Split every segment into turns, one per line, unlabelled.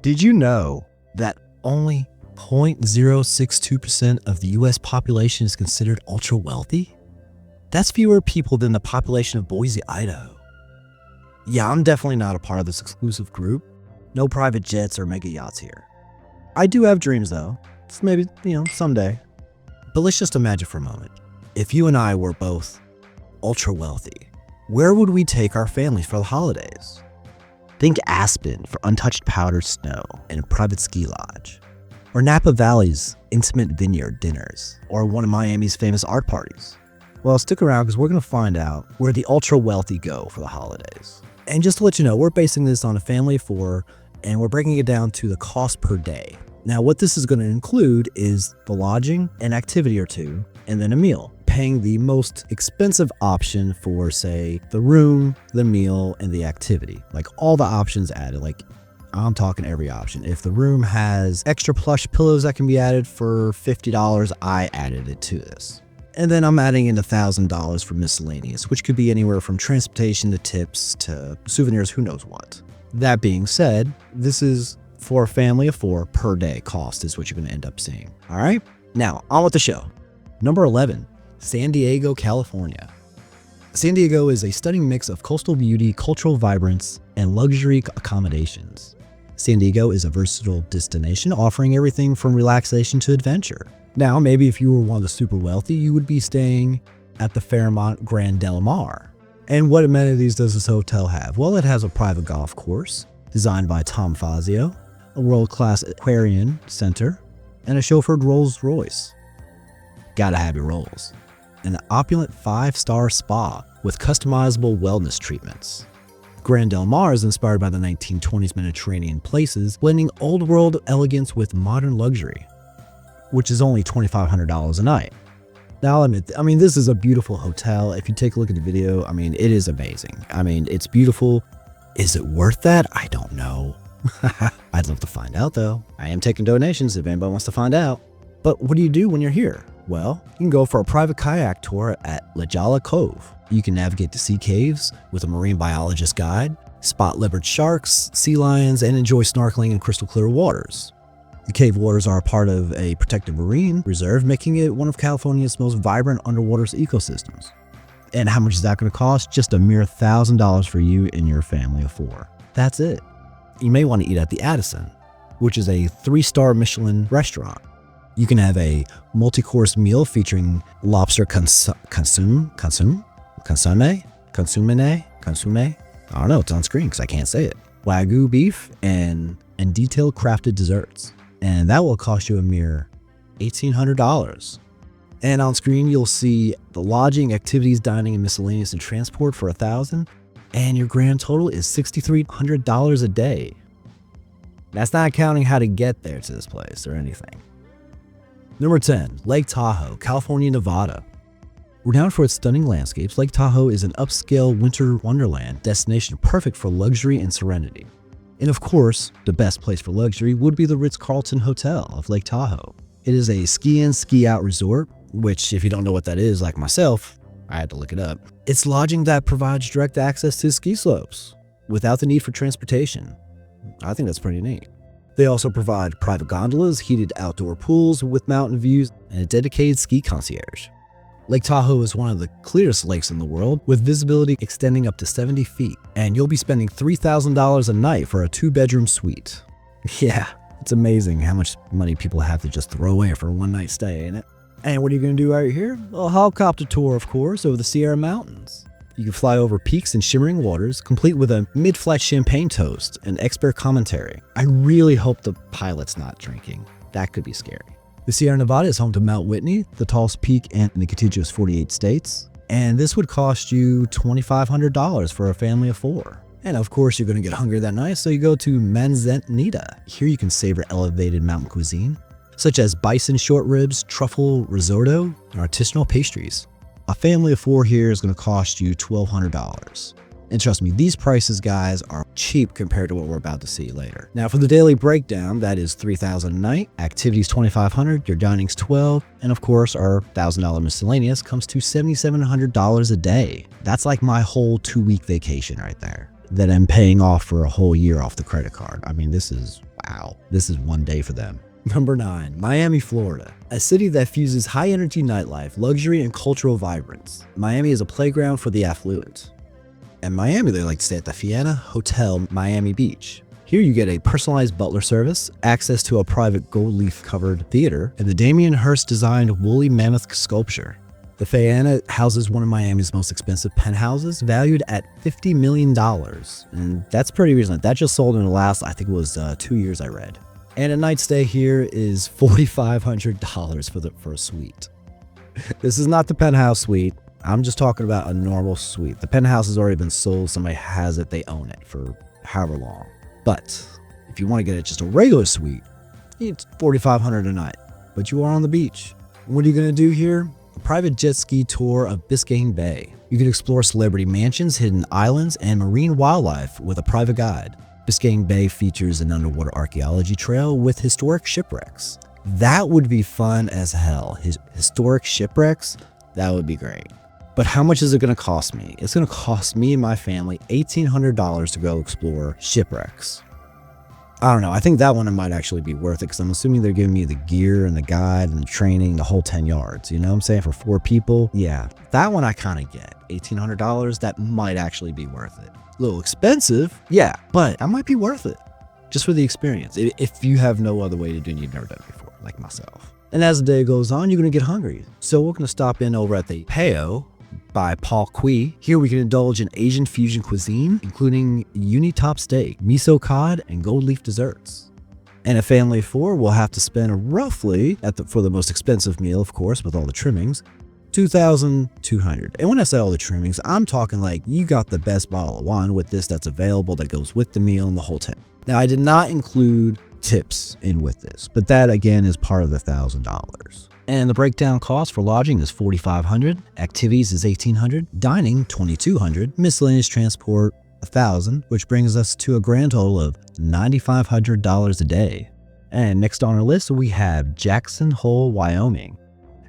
Did you know that only 0.062% of the US population is considered ultra wealthy? That's fewer people than the population of Boise, Idaho. Yeah, I'm definitely not a part of this exclusive group. No private jets or mega yachts here. I do have dreams though. It's maybe, someday. But let's just imagine for a moment. If you and I were both ultra wealthy, where would we take our families for the holidays? Think Aspen for untouched powdered snow and a private ski lodge. Or Napa Valley's intimate vineyard dinners. Or one of Miami's famous art parties. Well, stick around because we're going to find out where the ultra wealthy go for the holidays. And just to let you know, we're basing this on a family of 4 and we're breaking it down to the cost per day. Now, what this is going to include is the lodging, an activity or two, and then a meal. Paying the most expensive option for, say, the room, the meal, and the activity. Like all the options added, like I'm talking every option. If the room has extra plush pillows that can be added for $50, I added it to this. And then I'm adding in $1,000 for miscellaneous, which could be anywhere from transportation to tips to souvenirs, who knows what. That being said, this is for a family of 4 per day cost is what you're going to end up seeing. All right, now on with the show. Number 11, San Diego, California. San Diego is a stunning mix of coastal beauty, cultural vibrance, and luxury accommodations. San Diego is a versatile destination offering everything from relaxation to adventure. Now, maybe if you were one of the super wealthy, you would be staying at the Fairmont Grand Del Mar. And what amenities does this hotel have? Well, it has a private golf course designed by Tom Fazio, a world-class aquarium center, and a chauffeured Rolls Royce. Gotta have your rolls. An opulent 5-star spa with customizable wellness treatments. Grand Del Mar is inspired by the 1920s Mediterranean places, blending old world elegance with modern luxury, which is only $2,500 a night. Now, I'll admit, this is a beautiful hotel. If you take a look at the video, it is amazing. It's beautiful. Is it worth that? I don't know. I'd love to find out though. I am taking donations if anybody wants to find out. But what do you do when you're here? Well, you can go for a private kayak tour at La Jolla Cove. You can navigate the sea caves with a marine biologist guide, spot leopard sharks, sea lions, and enjoy snorkeling in crystal clear waters. The cave waters are a part of a protected marine reserve, making it one of California's most vibrant underwater ecosystems. And how much is that going to cost? Just a mere $1,000 for you and your family of 4. That's it. You may want to eat at the Addison, which is a 3-star Michelin restaurant. You can have a multi-course meal featuring lobster consomme. I don't know, it's on screen because I can't say it. Wagyu beef and detailed crafted desserts. And that will cost you a mere $1,800. And on screen, you'll see the lodging, activities, dining, and miscellaneous and transport for $1,000. And your grand total is $6,300 a day. That's not counting how to get there to this place or anything. Number 10, Lake Tahoe, California, Nevada. Renowned for its stunning landscapes, Lake Tahoe is an upscale winter wonderland destination perfect for luxury and serenity. And of course, the best place for luxury would be the Ritz-Carlton Hotel of Lake Tahoe. It is a ski-in, ski-out resort, which if you don't know what that is, like myself, I had to look it up. It's lodging that provides direct access to ski slopes without the need for transportation. I think that's pretty neat. They also provide private gondolas, heated outdoor pools with mountain views, and a dedicated ski concierge. Lake Tahoe is one of the clearest lakes in the world, with visibility extending up to 70 feet, and you'll be spending $3,000 a night for a 2-bedroom suite. Yeah, it's amazing how much money people have to just throw away for a one-night stay, ain't it? And what are you going to do out here? A helicopter tour, of course, over the Sierra Mountains. You can fly over peaks and shimmering waters, complete with a mid-flight champagne toast and expert commentary. I really hope the pilot's not drinking. That could be scary. The Sierra Nevada is home to Mount Whitney, the tallest peak in the contiguous 48 states. And this would cost you $2,500 for a family of 4. And of course, you're going to get hungry that night, so you go to Manzanita. Here you can savor elevated mountain cuisine, such as bison short ribs, truffle risotto, and artisanal pastries. A family of 4 here is going to cost you $1,200. And trust me, these prices, guys, are cheap compared to what we're about to see later. Now, for the daily breakdown, that is $3,000 a night, activities $2,500, your dining's $12, and of course, our $1,000 miscellaneous comes to $7,700 a day. That's like my whole 2-week vacation right there that I'm paying off for a whole year off the credit card. This is wow, this is one day for them. Number 9, Miami, Florida, a city that fuses high-energy nightlife, luxury, and cultural vibrance. Miami is a playground for the affluent. In Miami, they like to stay at the Fiena Hotel Miami Beach. Here you get a personalized butler service, access to a private gold leaf-covered theater, and the Damien Hirst-designed woolly mammoth sculpture. The Fiena houses one of Miami's most expensive penthouses, valued at $50 million. And that's pretty reasonable. That just sold in the last, I think it was 2 years I read. And a night stay here is $4,500 for a suite. This is not the penthouse suite. I'm just talking about a normal suite. The penthouse has already been sold. Somebody has it. They own it for however long. But if you want to get it just a regular suite, it's $4,500 a night. But you are on the beach. What are you going to do here? A private jet ski tour of Biscayne Bay. You can explore celebrity mansions, hidden islands, and marine wildlife with a private guide. Biscayne Bay features an underwater archaeology trail with historic shipwrecks. That would be fun as hell. Historic shipwrecks, that would be great. But how much is it going to cost me? It's going to cost me and my family $1,800 to go explore shipwrecks. I don't know. I think that one might actually be worth it because I'm assuming they're giving me the gear and the guide and the training, the whole 10 yards. You know what I'm saying? For 4 people. Yeah, that one I kind of get. $1,800, that might actually be worth it. A little expensive, yeah, but that might be worth it. Just for the experience. If you have no other way to do it, you've never done it before, like myself. And as the day goes on, you're going to get hungry. So we're going to stop in over at the Tahoe by Paul Kui. Here we can indulge in Asian fusion cuisine, including uni-top steak, miso cod, and gold leaf desserts. And a family of 4 will have to spend roughly, for the most expensive meal, of course, with all the trimmings, $2,200. And when I say all the trimmings, I'm talking like you got the best bottle of wine with this that's available that goes with the meal and the whole 10. Now, I did not include tips in with this, but that again is part of the $1,000. And the breakdown cost for lodging is $4,500, activities is $1,800, dining $2,200, miscellaneous transport $1,000, which brings us to a grand total of $9,500 a day. And next on our list, we have Jackson Hole, Wyoming.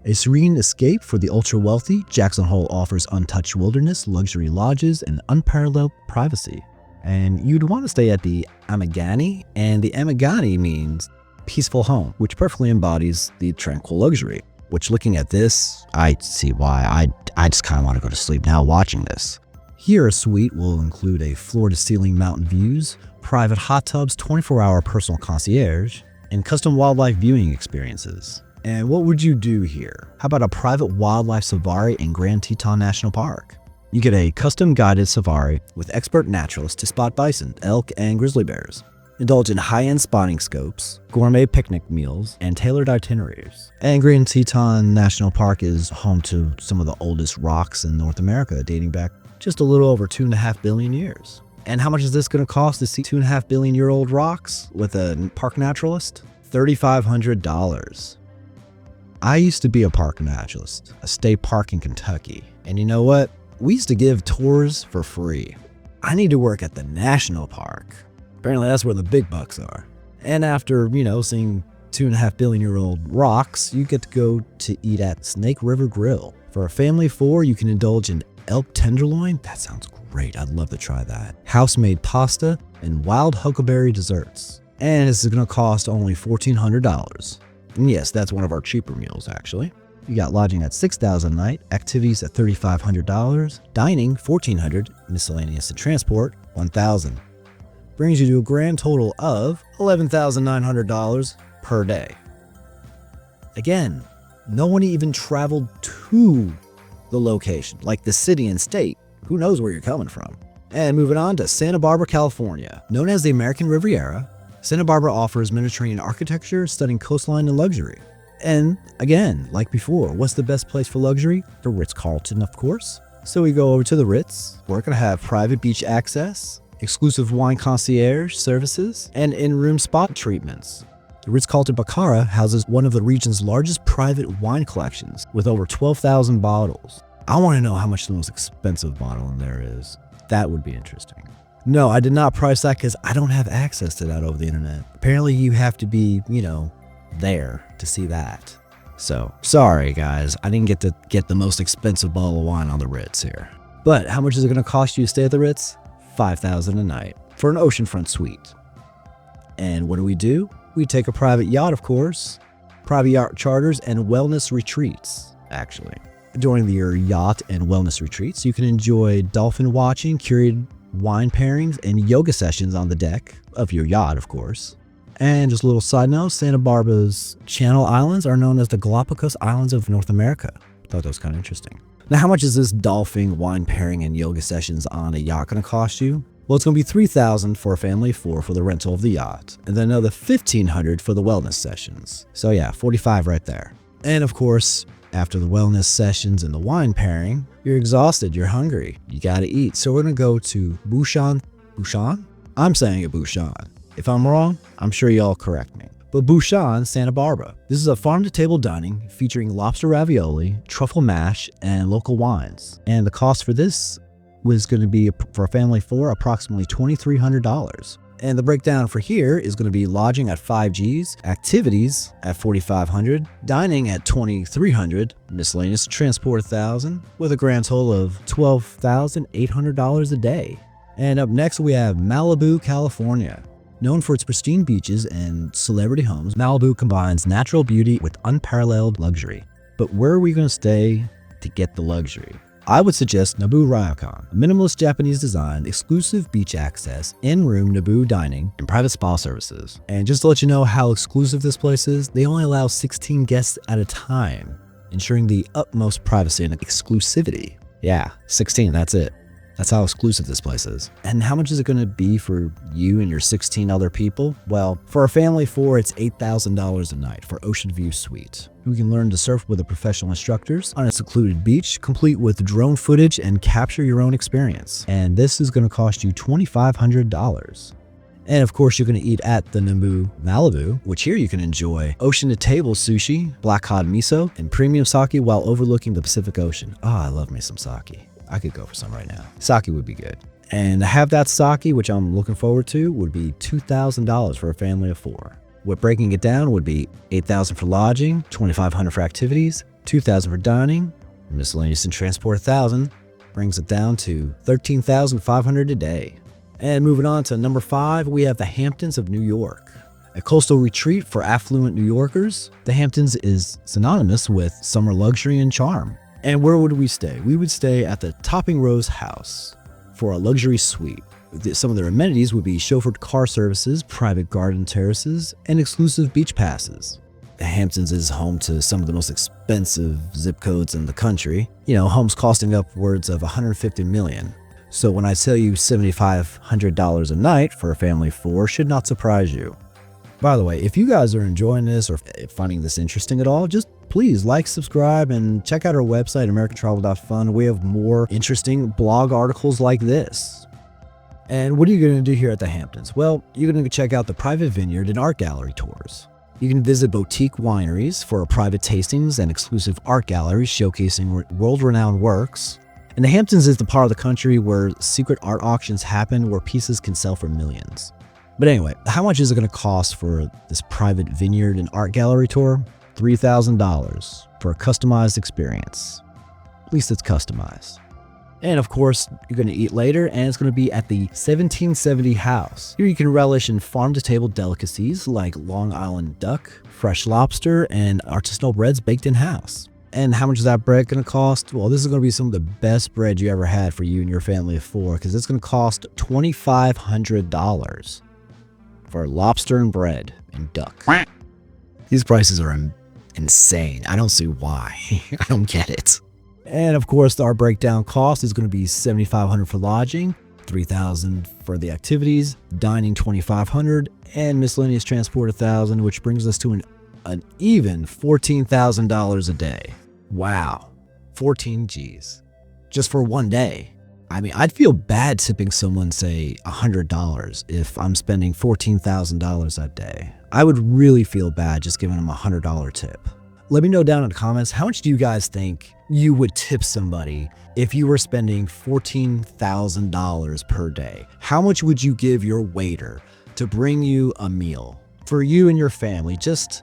A serene escape for the ultra-wealthy, Jackson Hole offers untouched wilderness, luxury lodges, and unparalleled privacy. And you'd want to stay at the Amagani, and the Amagani means peaceful home, which perfectly embodies the tranquil luxury. Which, looking at this, I see why. I just kind of want to go to sleep now watching this. Here, a suite will include a floor-to-ceiling mountain views, private hot tubs, 24-hour personal concierge, and custom wildlife viewing experiences. And what would you do here? How about a private wildlife safari in Grand Teton National Park? You get a custom guided safari with expert naturalists to spot bison, elk, and grizzly bears. Indulge in high-end spotting scopes, gourmet picnic meals, and tailored itineraries. And Grand Teton National Park is home to some of the oldest rocks in North America, dating back just a little over 2.5 billion years. And how much is this going to cost to see 2.5 billion year old rocks with a park naturalist? $3,500. I used to be a park naturalist, a state park in Kentucky. And you know what? We used to give tours for free. I need to work at the national park. Apparently that's where the big bucks are. And after, seeing 2.5 billion year old rocks, you get to go to eat at Snake River Grill. For a family of 4, you can indulge in elk tenderloin. That sounds great. I'd love to try that. House-made pasta and wild huckleberry desserts. And this is going to cost only $1,400. And yes, that's one of our cheaper meals, actually. You got lodging at $6,000 a night, activities at $3,500, dining $1,400, miscellaneous and transport $1,000. Brings you to a grand total of $11,900 per day. Again, no one even traveled to the location, like the city and state. Who knows where you're coming from? And moving on to Santa Barbara, California. Known as the American Riviera, Santa Barbara offers Mediterranean architecture, stunning coastline, and luxury. And again, like before, what's the best place for luxury? The Ritz-Carlton, of course. So we go over to the Ritz. We're going to have private beach access, exclusive wine concierge services, and in-room spot treatments. The Ritz-Carlton Baccarat houses one of the region's largest private wine collections with over 12,000 bottles. I want to know how much the most expensive bottle in there is. That would be interesting. No, I did not price that because I don't have access to that over the internet. Apparently you have to be, there to see that. So, sorry guys, I didn't get to get the most expensive bottle of wine on the Ritz here. But how much is it going to cost you to stay at the Ritz? $5,000 a night for an oceanfront suite. And what do? We take a private yacht, of course. Private yacht charters and wellness retreats, actually. During your yacht and wellness retreats, you can enjoy dolphin watching, curated wine pairings, and yoga sessions on the deck of your yacht, of course. And just a little side note, Santa Barbara's Channel Islands are known as the Galapagos Islands of North America. Thought that was kind of interesting. Now, how much is this dolphin wine pairing and yoga sessions on a yacht going to cost you? Well, it's going to be $3,000 for a family of 4 for the rental of the yacht, and then another $1,500 for the wellness sessions. So yeah, $45 right there. And of course, after the wellness sessions and the wine pairing, you're exhausted, you're hungry, you gotta eat. So we're gonna go to Bouchon? I'm saying it Bouchon. If I'm wrong, I'm sure y'all correct me. But Bouchon, Santa Barbara. This is a farm-to-table dining featuring lobster ravioli, truffle mash, and local wines. And the cost for this was going to be, for a family of 4, approximately $2,300. And the breakdown for here is going to be lodging at 5 Gs, activities at $4,500, dining at $2,300, miscellaneous transport $1,000, with a grand total of $12,800 a day. And up next we have Malibu, California. Known for its pristine beaches and celebrity homes, Malibu combines natural beauty with unparalleled luxury. But where are we going to stay to get the luxury? I would suggest Napa Ryokan, a minimalist Japanese design, exclusive beach access, in-room Napa dining, and private spa services. And just to let you know how exclusive this place is, they only allow 16 guests at a time, ensuring the utmost privacy and exclusivity. Yeah, 16, that's it. That's how exclusive this place is. And how much is it going to be for you and your 16 other people? Well, for a family of 4, it's $8,000 a night for Ocean View Suite. You can learn to surf with the professional instructors on a secluded beach, complete with drone footage and capture your own experience. And this is going to cost you $2,500. And of course, you're going to eat at the Napa Malibu, which here you can enjoy ocean-to-table sushi, black hot miso, and premium sake while overlooking the Pacific Ocean. Ah, I love me some sake. I could go for some right now. Sake would be good. And to have that sake, which I'm looking forward to, would be $2,000 for a family of 4. What breaking it down would be $8,000 for lodging, $2,500 for activities, $2,000 for dining, miscellaneous and transport $1,000, brings it down to $13,500 a day. And moving on to number 5, we have the Hamptons of New York. A coastal retreat for affluent New Yorkers, the Hamptons is synonymous with summer luxury and charm. And where would we stay? We would stay at the Topping Rose House for a luxury suite. Some of their amenities would be chauffeured car services, private garden terraces, and exclusive beach passes. The Hamptons is home to some of the most expensive zip codes in the country. You know, homes costing upwards of $150 million. So when I tell you $7,500 a night for a family of 4 should not surprise you. By the way, if you guys are enjoying this or finding this interesting at all, just please like, subscribe, and check out our website, americantravel.fun. We have more interesting blog articles like this. And what are you going to do here at the Hamptons? Well, you're going to check out the private vineyard and art gallery tours. You can visit boutique wineries for private tastings and exclusive art galleries showcasing world-renowned works. And the Hamptons is the part of the country where secret art auctions happen where pieces can sell for millions. But anyway, how much is it going to cost for this private vineyard and art gallery tour? $3,000 for a customized experience. At least it's customized. And of course, you're going to eat later, and it's going to be at the 1770 house. Here you can relish in farm-to-table delicacies like Long Island duck, fresh lobster, and artisanal breads baked in-house. And how much is that bread going to cost? Well, this is going to be some of the best bread you ever had for you and your family of 4, because it's going to cost $2,500 for lobster and bread and duck. These prices are insane. I don't see why. I don't get it. And of course, our breakdown cost is going to be $7,500 for lodging, $3,000 for the activities, dining $2,500, and miscellaneous transport $1,000, which brings us to an even $14,000 a day. Wow, 14 G's just for one day. I mean, I'd feel bad tipping someone, say, $100 if I'm spending $14,000 that day. I would really feel bad just giving them a $100 tip. Let me know down in the comments, how much do you guys think you would tip somebody if you were spending $14,000 per day? How much would you give your waiter to bring you a meal for you and your family? Just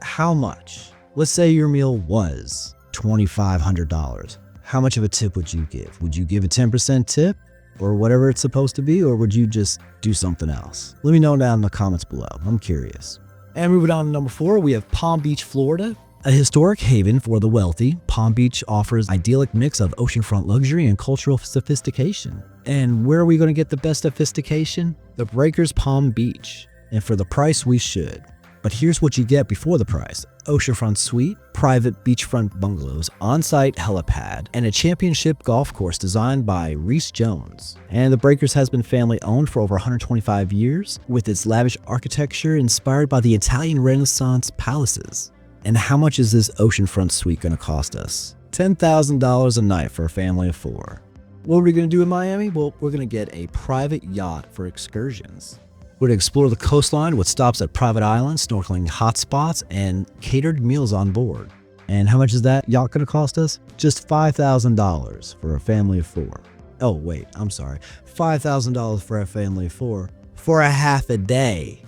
how much? Let's say your meal was $2,500. How much of a tip would you give? Would you give a 10% tip? or whatever it's supposed to be, or would you just do something else? Let me know down in the comments below. I'm curious. And moving on to number 4, we have Palm Beach, Florida. A historic haven for the wealthy, Palm Beach offers an idyllic mix of oceanfront luxury and cultural sophistication. And where are we going to get the best sophistication? The Breakers Palm Beach. And for the price, we should. But here's what you get before the price: oceanfront suite, private beachfront bungalows, on-site helipad, and a championship golf course designed by Reese Jones. And the Breakers has been family owned for over 125 years, with its lavish architecture inspired by the Italian Renaissance palaces. And how much is this oceanfront suite going to cost us? $10,000 a night for a family of 4. What are we going to do in Miami? Well, we're going to get a private yacht for excursions. We're going to explore the coastline with stops at private islands, snorkeling hotspots, and catered meals on board. And how much is that yacht going to cost us? Just $5,000 for a family of 4. Oh, wait, I'm sorry. $5,000 for a family of 4 for a half a day.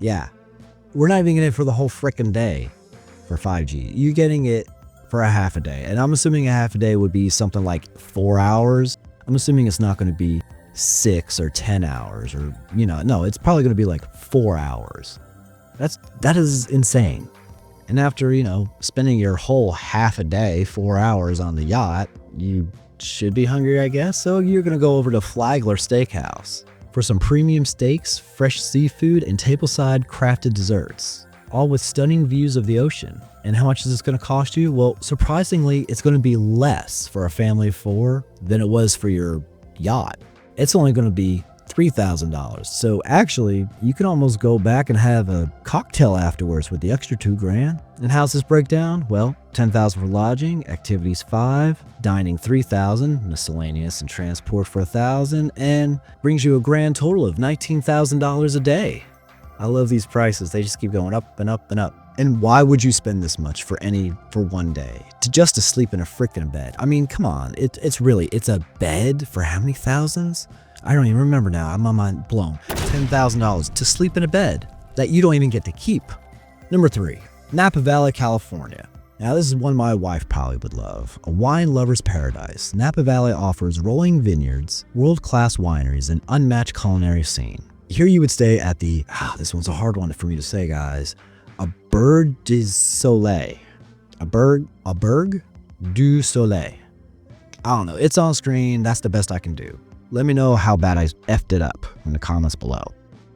Yeah, we're not even getting it for the whole frickin' day for 5G. You're getting it for a half a day. And I'm assuming a half a day would be something like 4 hours. I'm assuming it's not going to be 6 or 10 hours, or no, it's probably going to be like 4 hours. That is insane. And after spending your whole half a day, 4 hours on the yacht, you should be hungry, I guess. So you're going to go over to Flagler Steakhouse for some premium steaks, fresh seafood, and tableside crafted desserts, all with stunning views of the ocean. And how much is this going to cost you? Well, surprisingly, it's going to be less for a family of 4 than it was for your yacht. It's only going to be $3,000. So actually, you can almost go back and have a cocktail afterwards with the extra $2,000. And how's this break down? Well, $10,000 for lodging, activities $5,000, dining $3,000, miscellaneous and transport for $1,000, and brings you a grand total of $19,000 a day. I love these prices. They just keep going up and up and up. And why would you spend this much for one day? Just to sleep in a freaking bed. I mean, come on. It's a bed for how many thousands? I don't even remember now. I'm on my blown. $10,000 to sleep in a bed that you don't even get to keep. Number 3, Napa Valley, California. Now, this is one my wife probably would love. A wine lover's paradise. Napa Valley offers rolling vineyards, world-class wineries, and unmatched culinary scene. Here you would stay at the, this one's a hard one for me to say, guys, a Berg du Soleil. A Berg du Soleil. I don't know. It's on screen. That's the best I can do. Let me know how bad I effed it up in the comments below.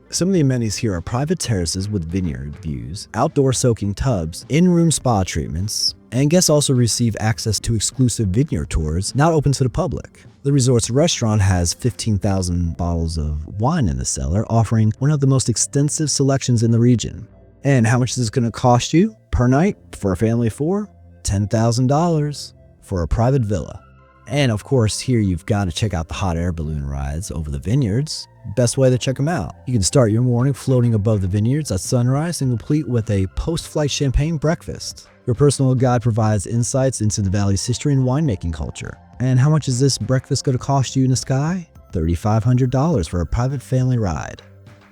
Some of the amenities here are private terraces with vineyard views, outdoor soaking tubs, in-room spa treatments, and guests also receive access to exclusive vineyard tours not open to the public. The resort's restaurant has 15,000 bottles of wine in the cellar, offering one of the most extensive selections in the region. And how much is this going to cost you per night for a family of 4? $10,000 for a private villa. And of course, here you've got to check out the hot air balloon rides over the vineyards. Best way to check them out. You can start your morning floating above the vineyards at sunrise and complete with a post-flight champagne breakfast. Your personal guide provides insights into the valley's history and winemaking culture. And how much is this breakfast going to cost you in the sky? $3,500 for a private family ride.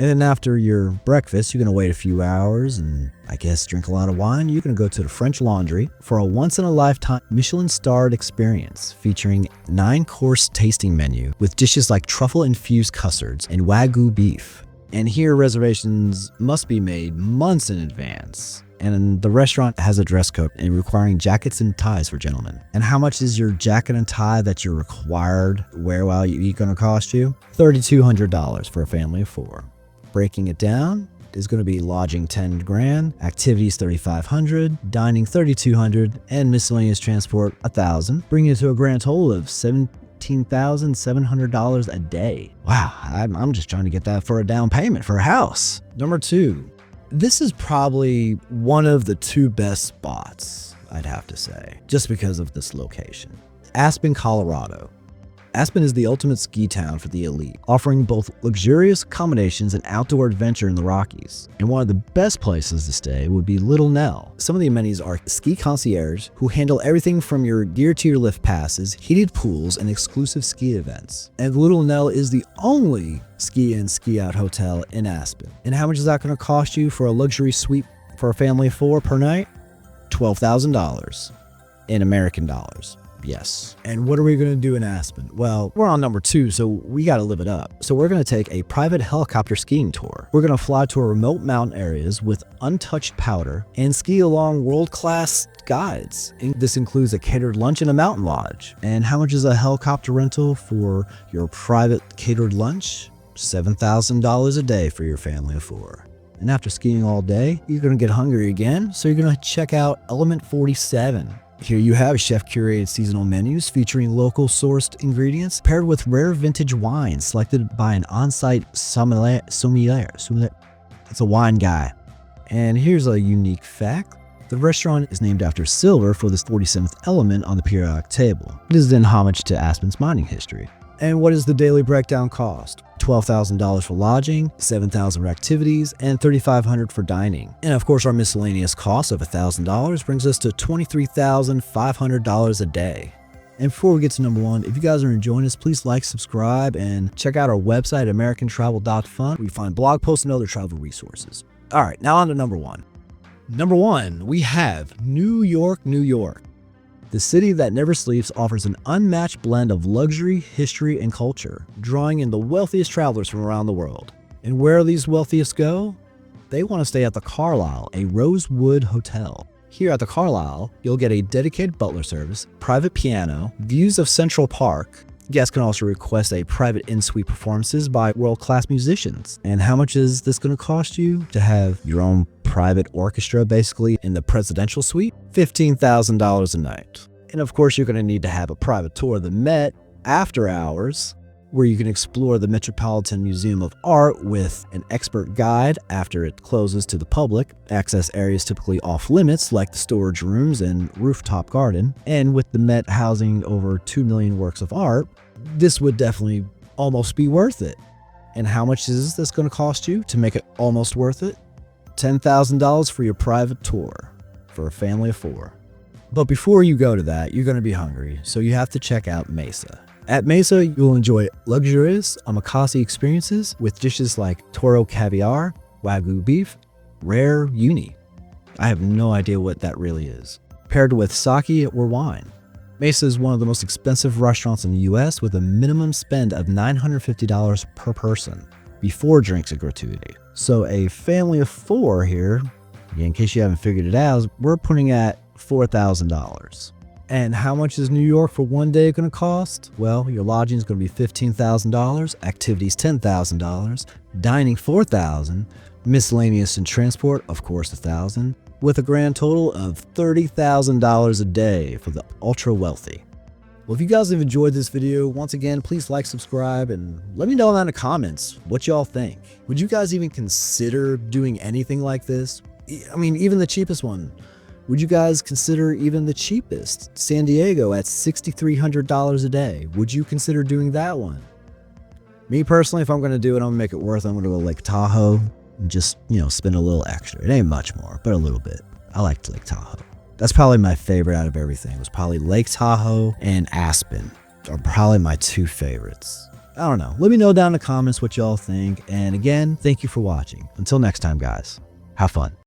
And then after your breakfast, you're going to wait a few hours and I guess drink a lot of wine. You're going to go to the French Laundry for a once-in-a-lifetime Michelin-starred experience featuring 9-course tasting menu with dishes like truffle-infused custards and Wagyu beef. And here reservations must be made months in advance. And the restaurant has a dress code and requiring jackets and ties for gentlemen. And how much is your jacket and tie that you're required to wear while you eat going to cost you? $3,200 for a family of 4. Breaking it down is going to be lodging $10,000, activities $3,500, dining $3,200, and miscellaneous transport $1,000, bringing it to a grand total of $17,700 a day. Wow, I'm just trying to get that for a down payment for a house. Number 2, this is probably one of the 2 best spots, I'd have to say, just because of this location. Aspen, Colorado. Aspen is the ultimate ski town for the elite, offering both luxurious accommodations and outdoor adventure in the Rockies. And one of the best places to stay would be Little Nell. Some of the amenities are ski concierge, who handle everything from your gear to your lift passes, heated pools, and exclusive ski events. And Little Nell is the only ski in, ski out hotel in Aspen. And how much is that going to cost you for a luxury suite for a family of 4 per night? $12,000 in American dollars. Yes. And what are we going to do in Aspen? Well, we're on number 2, so we got to live it up. So we're going to take a private helicopter skiing tour. We're going to fly to remote mountain areas with untouched powder and ski along world-class guides. This includes a catered lunch in a mountain lodge. And how much is a helicopter rental for your private catered lunch? $7,000 a day for your family of 4. And after skiing all day, you're going to get hungry again, so you're going to check out Element 47. Here you have chef-curated seasonal menus featuring local sourced ingredients paired with rare vintage wines selected by an on-site sommelier. It's a wine guy. And here's a unique fact. The restaurant is named after silver for this 47th element on the periodic table. This is in homage to Aspen's mining history. And what is the daily breakdown cost? $12,000 for lodging, $7,000 for activities, and $3,500 for dining. And of course, our miscellaneous cost of $1,000 brings us to $23,500 a day. And before we get to number 1, if you guys are enjoying this, please like, subscribe, and check out our website, americantravel.fun, where you find blog posts and other travel resources. All right, now on to number 1. Number 1, we have New York, New York. The city that never sleeps offers an unmatched blend of luxury, history, and culture, drawing in the wealthiest travelers from around the world. And where these wealthiest go? They want to stay at the Carlisle, a Rosewood hotel. Here at the Carlisle, you'll get a dedicated butler service, private piano, views of Central Park. Guests can also request a private in-suite performances by world-class musicians. And how much is this going to cost you to have your own private orchestra basically in the presidential suite? $15,000 a night. And of course, you're going to need to have a private tour of the Met after hours, where you can explore the Metropolitan Museum of Art with an expert guide after it closes to the public. Access areas typically off limits, like the storage rooms and rooftop garden. And with the Met housing over 2 million works of art, this would definitely almost be worth it. And how much is this going to cost you to make it almost worth it? $10,000 for your private tour for a family of 4. But before you go to that, you're going to be hungry, so you have to check out Mesa. At Mesa, you'll enjoy luxurious omakase experiences with dishes like toro caviar, wagyu beef, rare uni. I have no idea what that really is. Paired with sake or wine. Mesa is one of the most expensive restaurants in the US with a minimum spend of $950 per person before drinks and gratuity. So a family of 4 here, in case you haven't figured it out, we're putting at $4,000. And how much is New York for one day going to cost? Well, your lodging is going to be $15,000, activities $10,000, dining $4,000, miscellaneous and transport, of course, $1,000, with a grand total of $30,000 a day for the ultra wealthy. Well, if you guys have enjoyed this video, once again, please like, subscribe, and let me know down in the comments what y'all think. Would you guys even consider doing anything like this? I mean, even the cheapest one. Would you guys consider even the cheapest? San Diego at $6,300 a day. Would you consider doing that one? Me personally, if I'm going to do it, I'm going to make it worth it. I'm going to go to Lake Tahoe and just, spend a little extra. It ain't much more, but a little bit. I liked Lake Tahoe. That's probably my favorite out of everything. It was probably Lake Tahoe and Aspen are probably my 2 favorites. I don't know. Let me know down in the comments what y'all think. And again, thank you for watching. Until next time, guys. Have fun.